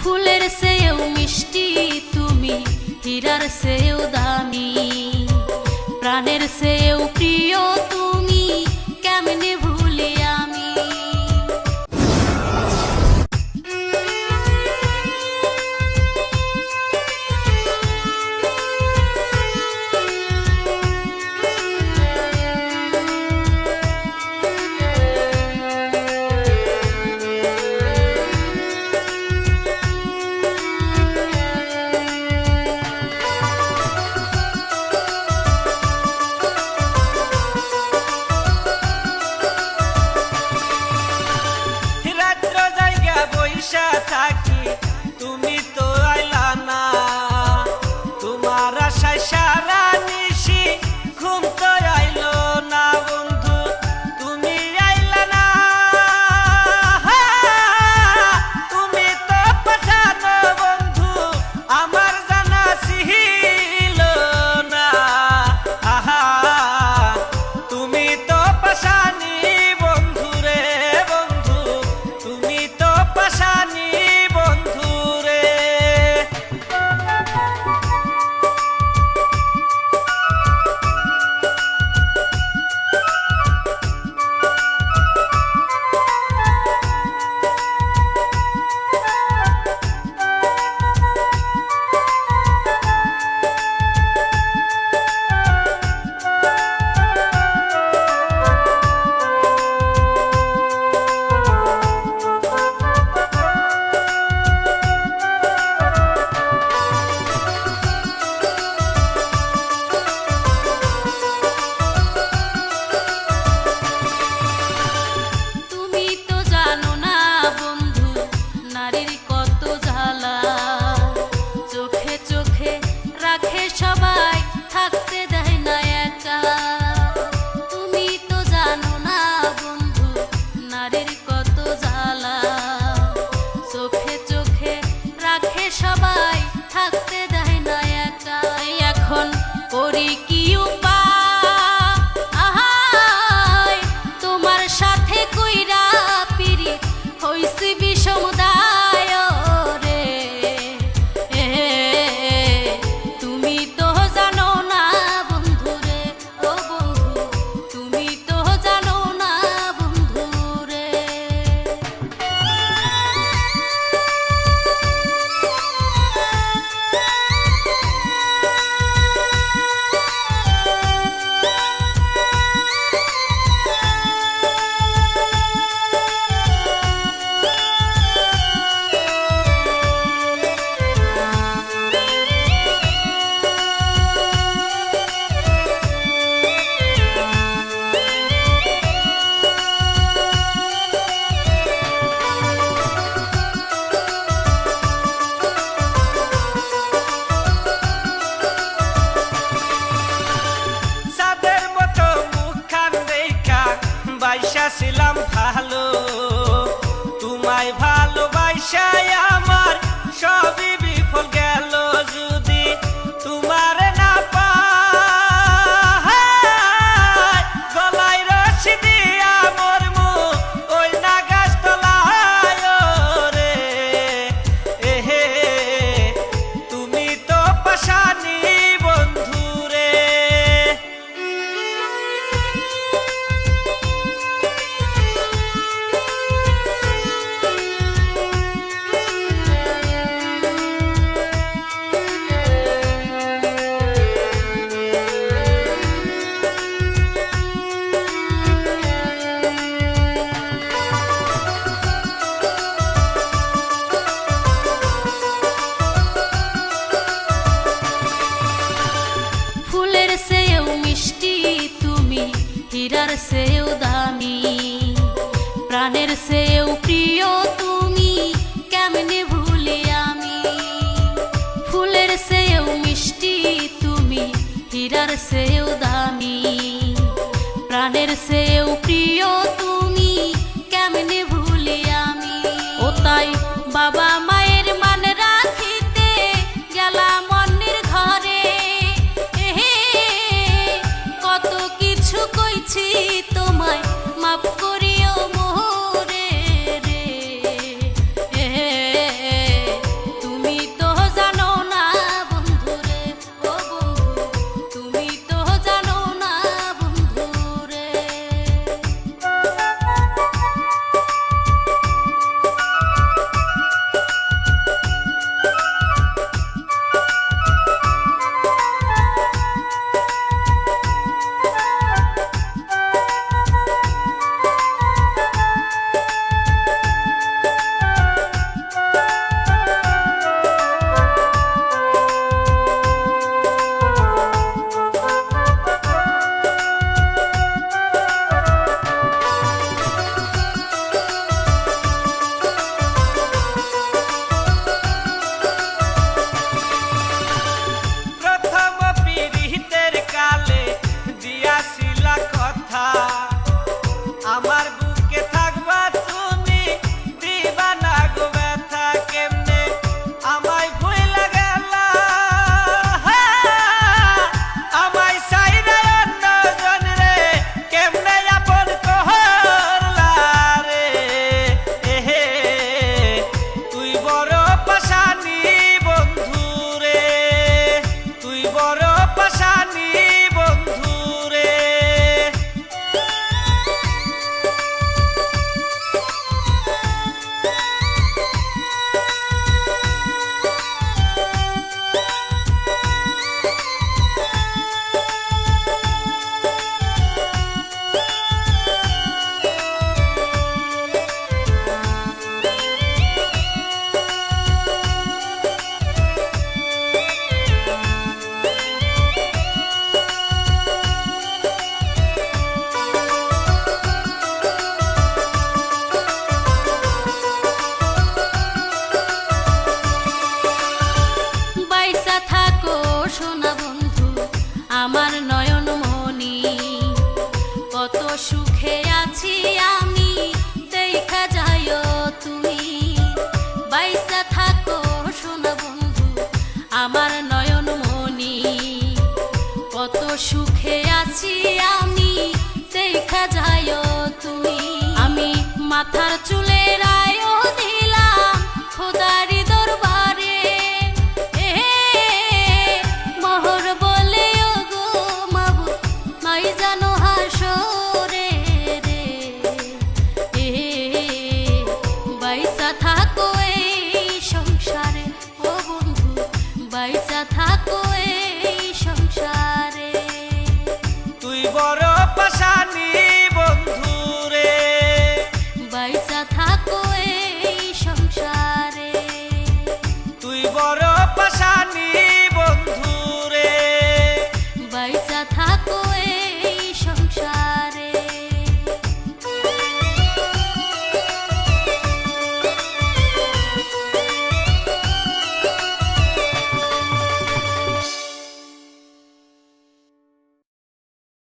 ফুলের চেয়েও মিষ্টি তুমি, হীরার চেয়েও দামি, প্রাণের চেয়েও প্রিয় তুমি, কেমনে ভুলি আমি। থাকি তুমি তো আইলা না, তোমার আশায় সারা নিশি ঘুম তো আইলো না বন্ধু, তুমি আইলা না। তুমি তো পাঠানো বন্ধু আমার জানা ছিল না। আহা তুমি তো পাশানি বন্ধু রে বন্ধু, তুমি তো পাশানি বন্ধু রে। সবাই থাকতে দেয় না একা, এখন করি কি উপায়, তোমার সাথে কইরা পিরিত হইছি বিষমদায় রে। তুমি তো জানো না বন্ধু রে, ও বন্ধু তুমি তো জানো না বন্ধু রে। ছিলাম ভালো, তোমায় ভালোবাসায় আমার সবই বিফল গেল, যদি তোমার না পাই গলায় রশি দিয়া মরমু ওই না গাছ তলায় রে। এহে তুমি তো পাশানি বন্ধু রে। ফুলের চেয়েও মিষ্টি তুমি, হীরার চেয়েও দামি, প্রাণের চেয়েও প্রিয় তুমি, কেমনে ভুলি আমি। ফুলের চেয়েও মিষ্টি তুমি, হীরার চেয়েও দামি, প্রাণের চেয়েও প্রিয় তুমি, কেমনে ভুলি আমি। ও তাই বাবা মায়ের মান রাখিতে গেলাম অন্যের ঘরে, কত কিছু কইছি তোমায় মাফ করিও মোরে রে। মাথার চুল